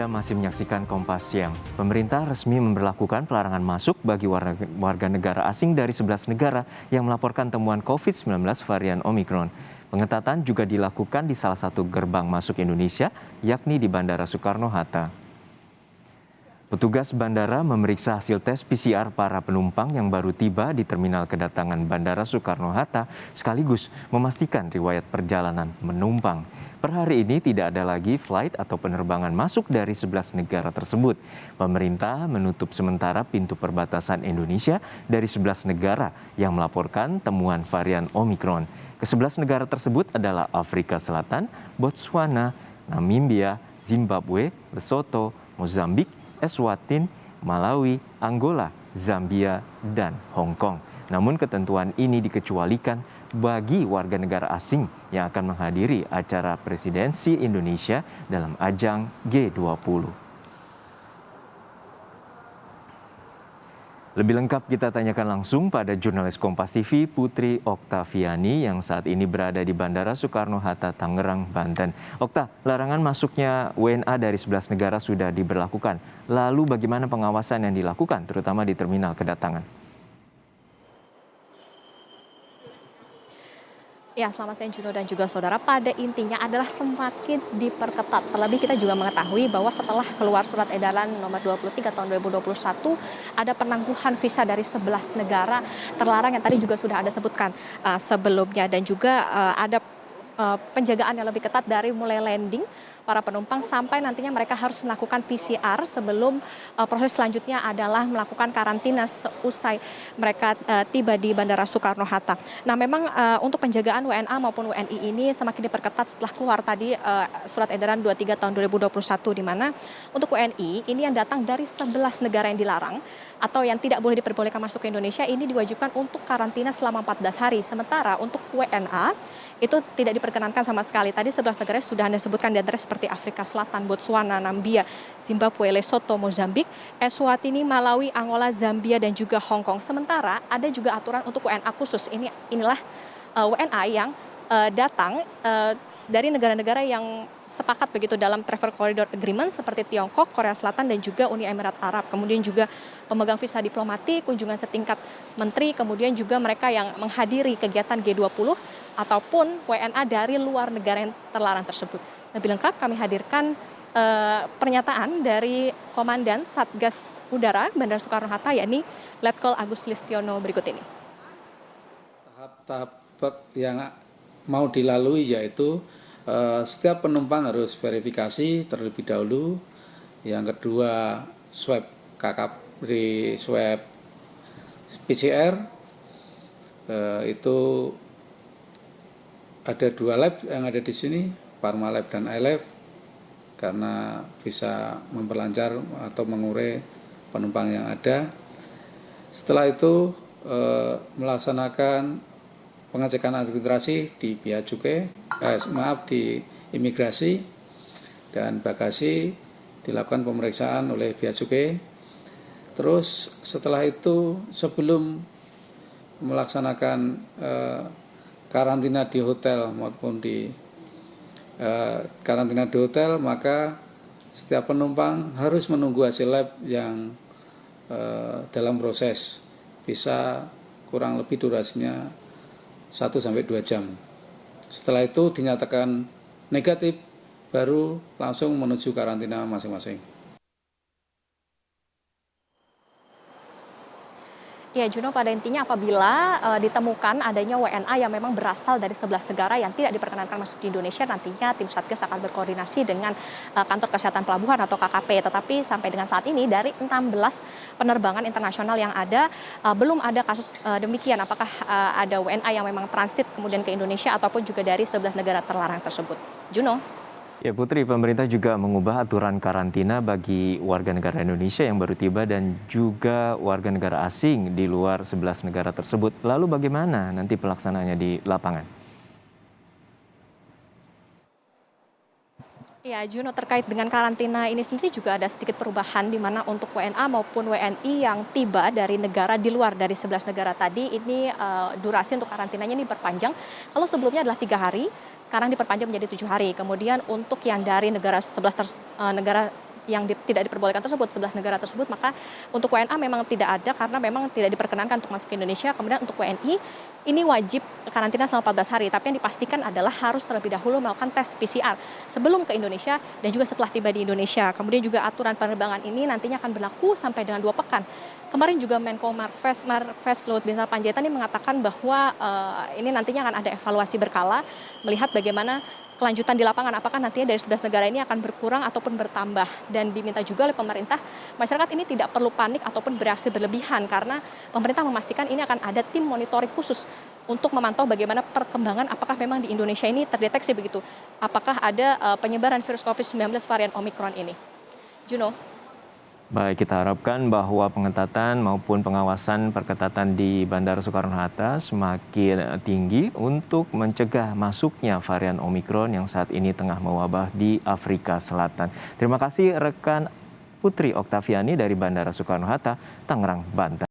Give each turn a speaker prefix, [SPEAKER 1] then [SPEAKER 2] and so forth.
[SPEAKER 1] Anda masih menyaksikan Kompas Siang. Pemerintah resmi memberlakukan pelarangan masuk bagi warga negara asing dari 11 negara yang melaporkan temuan COVID-19 varian Omicron. Pengetatan juga dilakukan di salah satu gerbang masuk Indonesia, yakni di Bandara Soekarno-Hatta. Petugas bandara memeriksa hasil tes PCR para penumpang yang baru tiba di terminal kedatangan Bandara Soekarno-Hatta sekaligus memastikan riwayat perjalanan penumpang. Per hari ini tidak ada lagi flight atau penerbangan masuk dari 11 negara tersebut. Pemerintah menutup sementara pintu perbatasan Indonesia dari 11 negara yang melaporkan temuan varian Omicron. Ke-11 negara tersebut adalah Afrika Selatan, Botswana, Namibia, Zimbabwe, Lesotho, Mozambik, Eswatini, Malawi, Angola, Zambia, dan Hong Kong. Namun ketentuan ini dikecualikan bagi warga negara asing yang akan menghadiri acara presidensi Indonesia dalam ajang G20. Lebih lengkap kita tanyakan langsung pada jurnalis Kompas TV Putri Oktaviani yang saat ini berada di Bandara Soekarno-Hatta, Tangerang, Banten. Okta, larangan masuknya WNA dari 11 negara sudah diberlakukan. Lalu bagaimana pengawasan yang dilakukan terutama di terminal kedatangan?
[SPEAKER 2] Ya, selamat siang Juno dan juga saudara. Pada intinya adalah semakin diperketat. Terlebih kita juga mengetahui bahwa setelah keluar surat edaran nomor 23 tahun 2021, ada penangguhan visa dari 11 negara terlarang yang tadi juga sudah Anda sebutkan sebelumnya. Dan juga ada penjagaan yang lebih ketat dari mulai landing para penumpang sampai nantinya mereka harus melakukan PCR sebelum proses selanjutnya adalah melakukan karantina seusai mereka tiba di Bandara Soekarno-Hatta. Nah, memang untuk penjagaan WNA maupun WNI ini semakin diperketat setelah keluar tadi surat edaran 23 tahun 2021 di mana untuk WNI ini yang datang dari 11 negara yang dilarang atau yang tidak boleh diperbolehkan masuk ke Indonesia ini diwajibkan untuk karantina selama 14 hari. Sementara untuk WNA itu tidak diperkenankan sama sekali. Tadi 11 negara sudah Anda sebutkan di antara seperti Afrika Selatan, Botswana, Namibia, Zimbabwe, Lesotho, Mozambik, Eswatini, Malawi, Angola, Zambia, dan juga Hong Kong. Sementara ada juga aturan untuk WNA khusus. Inilah WNA yang datang dari negara-negara yang sepakat begitu dalam Travel Corridor Agreement seperti Tiongkok, Korea Selatan, dan juga Uni Emirat Arab. Kemudian juga pemegang visa diplomatik, kunjungan setingkat menteri, kemudian juga mereka yang menghadiri kegiatan G20 ataupun WNA dari luar negara yang terlarang tersebut. Lebih lengkap kami hadirkan pernyataan dari Komandan Satgas Udara Bandara Soekarno-Hatta yakni Letkol Agus Listiono berikut ini.
[SPEAKER 3] Tahap-tahap yang mau dilalui yaitu setiap penumpang harus verifikasi terlebih dahulu. Yang kedua swab swab PCR itu ada 2 lab yang ada di sini, Parmalab dan iLab, karena bisa memperlancar atau mengurai penumpang yang ada. Setelah itu melaksanakan pengecekan administrasi di bea cukai, di imigrasi dan bagasi dilakukan pemeriksaan oleh bea cukai. Terus setelah itu sebelum melaksanakan karantina di hotel maupun di karantina di hotel, maka setiap penumpang harus menunggu hasil lab yang dalam proses, bisa kurang lebih durasinya 1-2 jam. Setelah itu dinyatakan negatif, baru langsung menuju karantina masing-masing.
[SPEAKER 2] Ya, Juno, pada intinya apabila ditemukan adanya WNA yang memang berasal dari 11 negara yang tidak diperkenankan masuk di Indonesia, nantinya tim Satgas akan berkoordinasi dengan Kantor Kesehatan Pelabuhan atau KKP. Tetapi sampai dengan saat ini dari 16 penerbangan internasional yang ada, belum ada kasus demikian. Apakah ada WNA yang memang transit kemudian ke Indonesia ataupun juga dari 11 negara terlarang tersebut. Juno.
[SPEAKER 1] Ya Putri, pemerintah juga mengubah aturan karantina bagi warga negara Indonesia yang baru tiba dan juga warga negara asing di luar 11 negara tersebut. Lalu bagaimana nanti pelaksanaannya di lapangan?
[SPEAKER 2] Ya, Juno, terkait dengan karantina ini sendiri juga ada sedikit perubahan di mana untuk WNA maupun WNI yang tiba dari negara di luar dari 11 negara tadi ini durasi untuk karantinanya ini berpanjang. Kalau sebelumnya adalah 3 hari, sekarang diperpanjang menjadi 7 hari. Kemudian untuk yang dari negara 11 negara yang tidak diperbolehkan tersebut, 11 negara tersebut, maka untuk WNA memang tidak ada karena memang tidak diperkenankan untuk masuk ke Indonesia. Kemudian untuk WNI ini wajib karantina selama 14 hari, tapi yang dipastikan adalah harus terlebih dahulu melakukan tes PCR sebelum ke Indonesia dan juga setelah tiba di Indonesia. Kemudian juga aturan penerbangan ini nantinya akan berlaku sampai dengan 2 pekan. Kemarin juga Menko Marves Luhut Binsar Panjaitan ini mengatakan bahwa ini nantinya akan ada evaluasi berkala melihat bagaimana kelanjutan di lapangan, apakah nantinya dari 11 negara ini akan berkurang ataupun bertambah. Dan diminta juga oleh pemerintah, masyarakat ini tidak perlu panik ataupun bereaksi berlebihan karena pemerintah memastikan ini akan ada tim monitoring khusus untuk memantau bagaimana perkembangan apakah memang di Indonesia ini terdeteksi begitu, apakah ada penyebaran virus COVID-19 varian Omikron ini. Juno.
[SPEAKER 1] Baik, kita harapkan bahwa pengetatan maupun pengawasan perketatan di Bandara Soekarno-Hatta semakin tinggi untuk mencegah masuknya varian Omikron yang saat ini tengah mewabah di Afrika Selatan. Terima kasih rekan Putri Oktaviani dari Bandara Soekarno-Hatta, Tangerang, Banten.